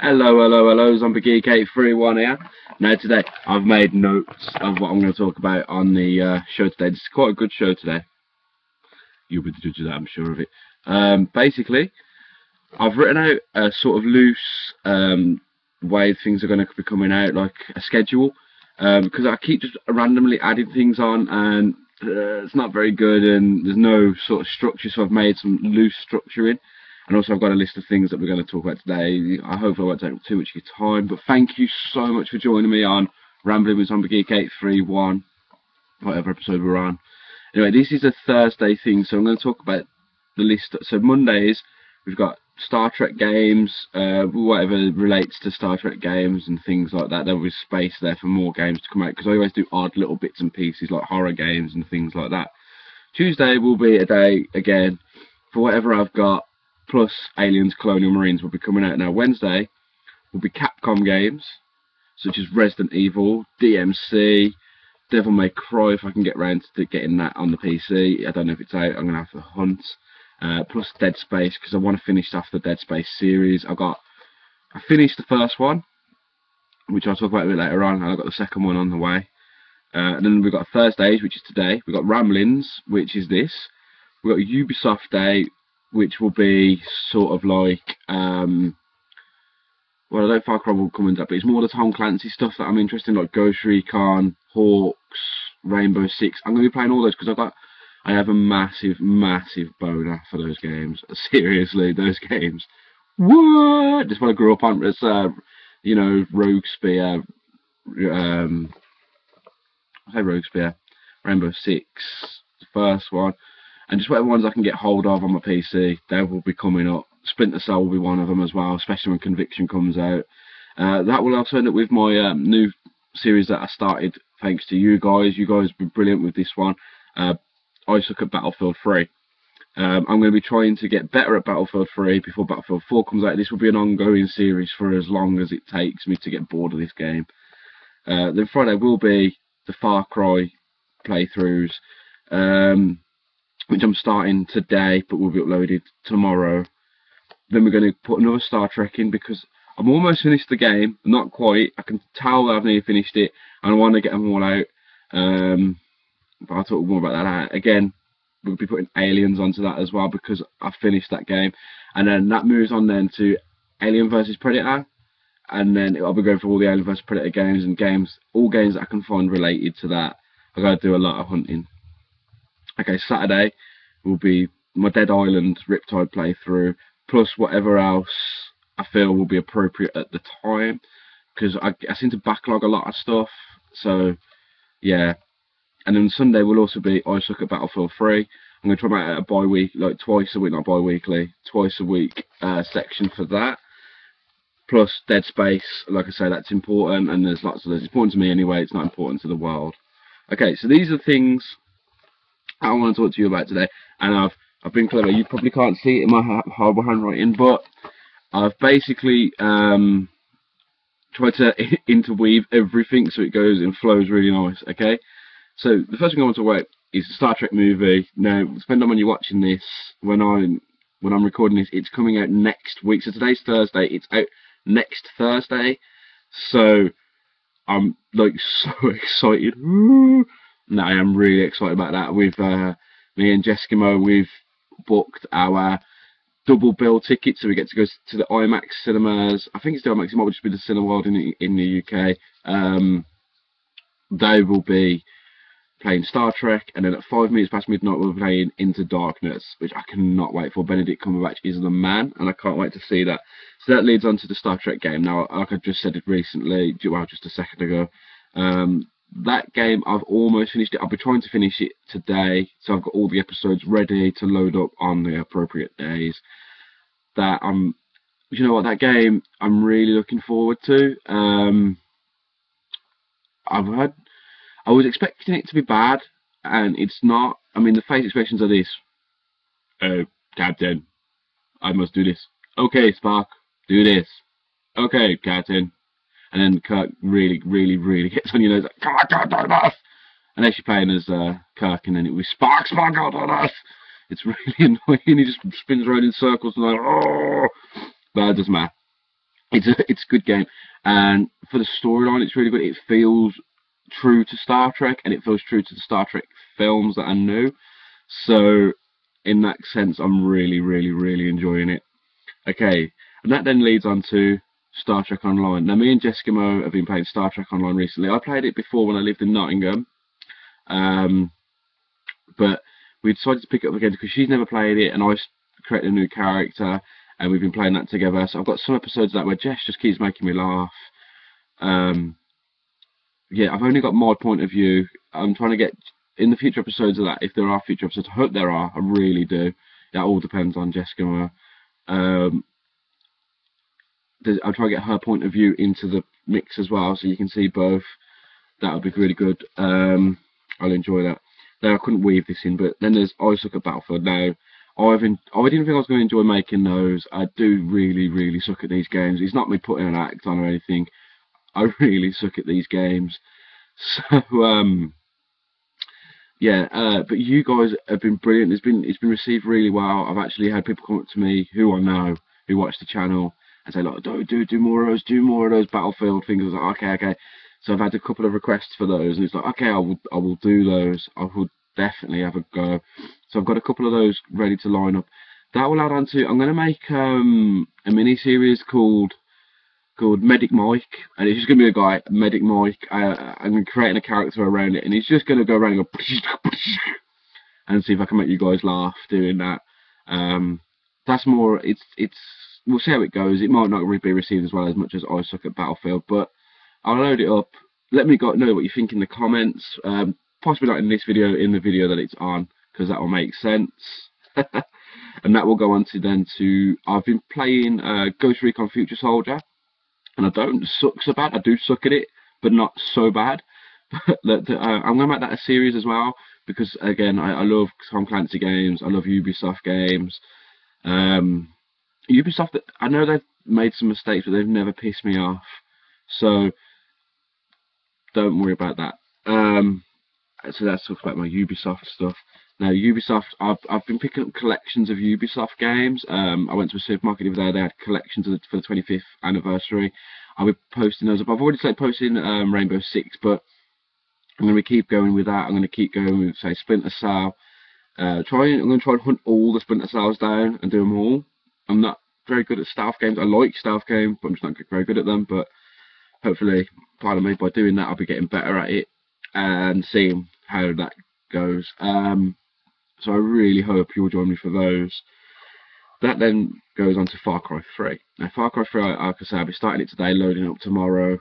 Hello, Zombiegeek831 here. Now today, I've made notes of what I'm going to talk about on the show today. This is quite a good show today. You'll be the judge of that, I'm sure of it. Basically, I've written out a sort of loose way things are going to be coming out, like a schedule, because I keep just randomly adding things on, and it's not very good, and there's no sort of structure, so I've made some loose structure in. And also I've got a list of things that we're going to talk about today. I hope I won't take too much of your time, but thank you so much for joining me on Rambling with Zombiegeek831, whatever episode we're on. Anyway, this is a Thursday thing, so I'm going to talk about the list. So Mondays, we've got Star Trek games, whatever relates to Star Trek games and things like that. There will be space there for more games to come out, because I always do odd little bits and pieces like horror games and things like that. Tuesday will be a day, again, for whatever I've got, plus Aliens, Colonial Marines will be coming out. Now Wednesday will be Capcom games, such as Resident Evil, DMC, Devil May Cry, if I can get round to getting that on the PC. I don't know if it's out, I'm going to have to hunt. Plus Dead Space, because I want to finish off the Dead Space series. I finished the first one, which I'll talk about a bit later on, and I've got the second one on the way. And then we've got Thursdays, which is today. We've got Ramblings, which is this. We've got Ubisoft Day, which will be sort of like, well, I don't know if Far Cry will come into that, but it's more the Tom Clancy stuff that I'm interested in, like Ghost Recon, Hawks, Rainbow Six. I'm going to be playing all those because I have a massive boner for those games. Seriously, those games. What? Just what I grew up on. It's, you know, Rogue Spear, I say Rogue Spear, Rainbow Six, the first one. And just whatever ones I can get hold of on my PC, they will be coming up. Splinter Cell will be one of them as well, especially when Conviction comes out. That will also end up with my new series that I started thanks to you guys. You guys have been brilliant with this one. I suck at Battlefield 3. I'm going to be trying to get better at Battlefield 3 before Battlefield 4 comes out. This will be an ongoing series for as long as it takes me to get bored of this game. Then Friday will be the Far Cry playthroughs, which I'm starting today, but will be uploaded tomorrow. Then we're going to put another Star Trek in, because I'm almost finished the game, not quite. I can tell that I've nearly finished it, and I want to get them all out. But I'll talk more about that. Again, we'll be putting Aliens onto that as well, because I finished that game. And then that moves on then to Alien vs Predator, and then I'll be going for all the Alien vs Predator games, and all games that I can find related to that. I've got to do a lot of hunting. Okay, Saturday will be my Dead Island Riptide playthrough, plus whatever else I feel will be appropriate at the time, because I seem to backlog a lot of stuff. So yeah. And then Sunday will also be I Suck at Battlefield 3. I'm going to try about a bi-week, like twice a week, not bi-weekly, twice a week section for that. Plus Dead Space, like I say, that's important, and there's lots of those. It's important to me anyway, it's not important to the world. Okay, so these are things I want to talk to you about today, and I've been clever. You probably can't see it in my horrible handwriting, but I've basically tried to interweave everything so it goes and flows really nice. Okay, so the first thing I want to talk about is the Star Trek movie. Now, depending on when you're watching this, when I'm recording this, it's coming out next week. So today's Thursday, it's out next Thursday. So I'm like so excited. Woo! No, I am really excited about that. With me and Jeskimo, we've booked our double bill tickets, so we get to go to the IMAX cinemas. I think it's the IMAX, it might just be the Cineworld in the UK. They will be playing Star Trek, and then at 5 minutes past midnight we'll be playing Into Darkness, which I cannot wait for. Benedict Cumberbatch is the man, and I can't wait to see that. So that leads on to the Star Trek game. Now, like I just said it recently, well, just a second ago, that game, I've almost finished it. I'll be trying to finish it today, so I've got all the episodes ready to load up on the appropriate days. You know what, that game I'm really looking forward to. I was expecting it to be bad, and it's not. I mean, the face expressions are this. Oh, Captain, I must do this. Okay, Spock, do this. Okay, Captain. And then Kirk really gets on your nose, like, I can't do this! And then she's playing as Kirk, and then it was Spock, can't do this! It's really annoying, he just spins around in circles, and like, oh! But it doesn't matter. It's a good game, and for the storyline, it's really good. It feels true to Star Trek, and it feels true to the Star Trek films that are new. So, in that sense, I'm really enjoying it. Okay, and that then leads on to Star Trek Online. Now, me and Jessica Mo have been playing Star Trek Online recently. I played it before when I lived in Nottingham, but we decided to pick it up again because she's never played it, and I created a new character, and we've been playing that together. So I've got some episodes of that where Jess just keeps making me laugh. Yeah, I've only got my point of view. I'm trying to get in the future episodes of that, if there are future episodes. I hope there are. I really do. That all depends on Jessica. I'll try to get her point of view into the mix as well, so you can see both. That would be really good. I'll enjoy that. Now, I couldn't weave this in, but then there's I Suck at Battlefield. Now, I didn't think I was going to enjoy making those. I do really suck at these games. It's not me putting an act on or anything. I really suck at these games. So, yeah, but you guys have been brilliant. It's been received really well. I've actually had people come up to me who I know, who watch the channel, and say, like, do more of those Battlefield things. I was like, okay. So I've had a couple of requests for those, and it's like, okay, I will do those. I will definitely have a go. So I've got a couple of those ready to line up. That will add on to. I'm going to make a mini series called Medic Mike, and it's just going to be a guy, Medic Mike. I'm creating a character around it, and he's just going to go around and go and see if I can make you guys laugh doing that. That's more. It's. We'll see how it goes. It might not really be received as well as much as I Suck at Battlefield, but I'll load it up. Let me know what you think in the comments. Possibly not in this video, in the video that it's on, because that will make sense. And that will go on to I've been playing Ghost Recon Future Soldier, and I don't suck so bad. I do suck at it, but not so bad. I'm going to make that a series as well, because again, I love Tom Clancy games. I love Ubisoft games. Ubisoft, I know they've made some mistakes, but they've never pissed me off. So don't worry about that. So let's talk about my Ubisoft stuff. Now, Ubisoft, I've been picking up collections of Ubisoft games. I went to a supermarket the other day. They had collections for the 25th anniversary. I'll be posting those up. I've already started posting Rainbow Six, but I'm going to keep going with that. I'm going to keep going with, say, Splinter Cell. I'm going to try and hunt all the Splinter Cells down and do them all. I'm not very good at stealth games. I like stealth games, but I'm just not very good at them. But hopefully, pardon me, by doing that, I'll be getting better at it and seeing how that goes. So I really hope you'll join me for those. That then goes on to Far Cry 3. Now, Far Cry 3, like I say, I'll be starting it today, loading it up tomorrow.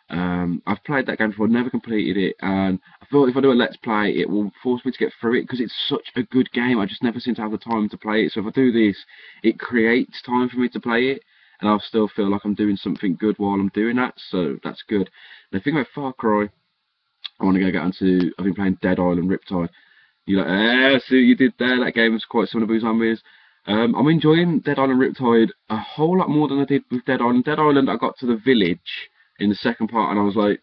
I've played that game before, never completed it, and I thought if I do a Let's Play, it will force me to get through it, because it's such a good game. I just never seem to have the time to play it. So if I do this, it creates time for me to play it, and I'll still feel like I'm doing something good while I'm doing that, so that's good. The thing about Far Cry, I want to get onto, I've been playing Dead Island Riptide. You're like, see what you did there, that game was quite similar to Zombies. I'm enjoying Dead Island Riptide a whole lot more than I did with Dead Island. Dead Island, I got to the village in the second part, and I was like,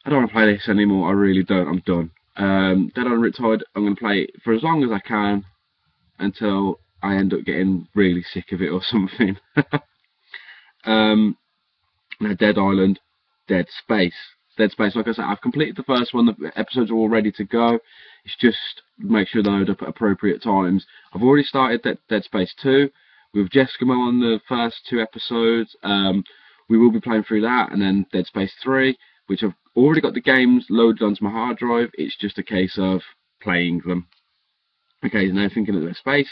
I don't want to play this anymore. I really don't. I'm done. Dead Island Riptide, I'm going to play it for as long as I can until I end up getting really sick of it or something. Now, Dead Island, Dead Space. Dead Space, like I said, I've completed the first one. The episodes are all ready to go. It's just make sure they load up at appropriate times. I've already started Dead Space 2 with Jessica on the first 2 episodes. We will be playing through that, and then Dead Space 3, which I've already got the games loaded onto my hard drive. It's just a case of playing them. Okay, now thinking of Dead Space,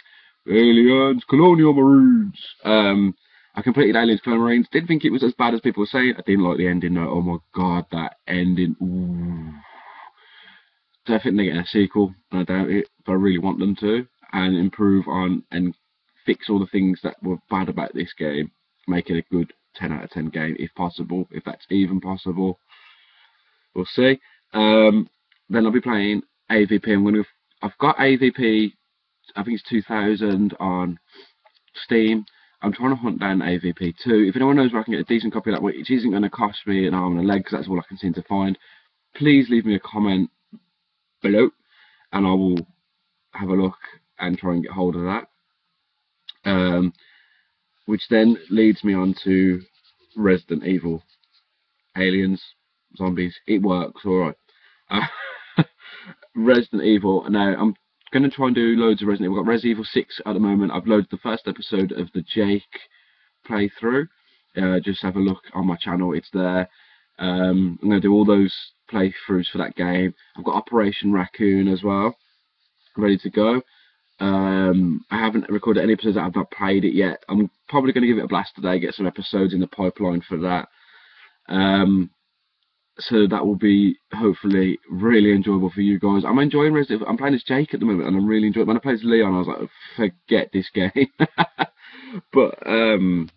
Aliens, Colonial Marines. I completed Aliens, Colonial Marines. Didn't think it was as bad as people were saying. I didn't like the ending though. Oh my god, that ending. Ooh. Definitely getting a sequel. I doubt it, but I really want them to, and improve on and fix all the things that were bad about this game. Make it a good 10 out of 10 game, if possible, if that's even possible. We'll see. Then I'll be playing AVP. I've got AVP. I think it's 2000 on Steam. I'm trying to hunt down AVP 2. If anyone knows where I can get a decent copy of that, which isn't going to cost me an arm and a leg, because that's all I can seem to find, please leave me a comment below, and I will have a look and try and get hold of that. which then leads me on to Resident Evil. Aliens, zombies, it works, alright. Resident Evil. Now, I'm going to try and do loads of Resident Evil. I've got Resident Evil 6 at the moment. I've loaded the first episode of the Jake playthrough. Just have a look on my channel, it's there. I'm going to do all those playthroughs for that game. I've got Operation Raccoon as well, ready to go. I haven't recorded any episodes that I've not played it yet. I'm probably going to give it a blast today, get some episodes in the pipeline for that. So that will be hopefully really enjoyable for you guys. I'm enjoying Resident Evil. I'm playing as Jake at the moment and I'm really enjoying it. When I played as Leon, I was like, forget this game. But I'm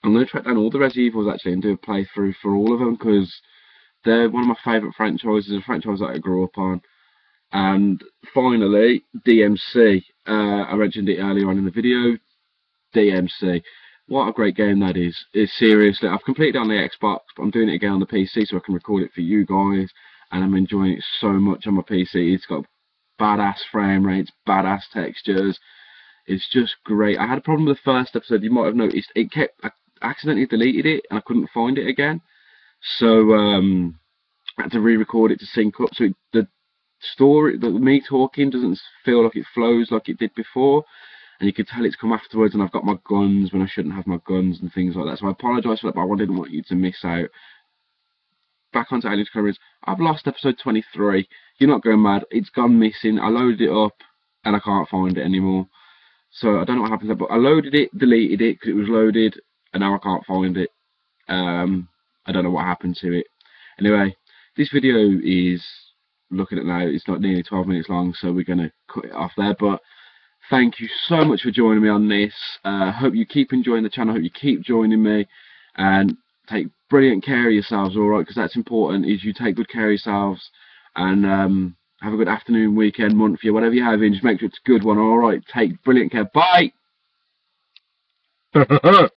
going to track down all the Resident Evils actually and do a playthrough for all of them, because they're one of my favourite franchises, a franchise that I grew up on. And finally, DMC. I mentioned it earlier on in the video. DMC. What a great game that is. It's seriously, I've completed it on the Xbox, but I'm doing it again on the PC so I can record it for you guys. And I'm enjoying it so much on my PC. It's got badass frame rates, badass textures. It's just great. I had a problem with the first episode. You might have noticed. I accidentally deleted it and I couldn't find it again. So I had to re-record it to sync up. So the story, me talking doesn't feel like it flows like it did before. And you can tell it's come afterwards, and I've got my guns when I shouldn't have my guns and things like that. So I apologise for that, but I didn't want you to miss out. Back onto Aliens Colonial. I've lost episode 23. You're not going mad. It's gone missing. I loaded it up, and I can't find it anymore. So I don't know what happened there, but I loaded it, deleted it, because it was loaded, and now I can't find it. I don't know what happened to it. Anyway, this video is, looking at now, it's not nearly 12 minutes long, so we're going to cut it off there. But thank you so much for joining me on this. Hope you keep enjoying the channel. Hope you keep joining me, and take brilliant care of yourselves, alright, because that's important, is you take good care of yourselves, and have a good afternoon, weekend, month, year, whatever you're having, just make sure it's a good one, alright. Take brilliant care. Bye!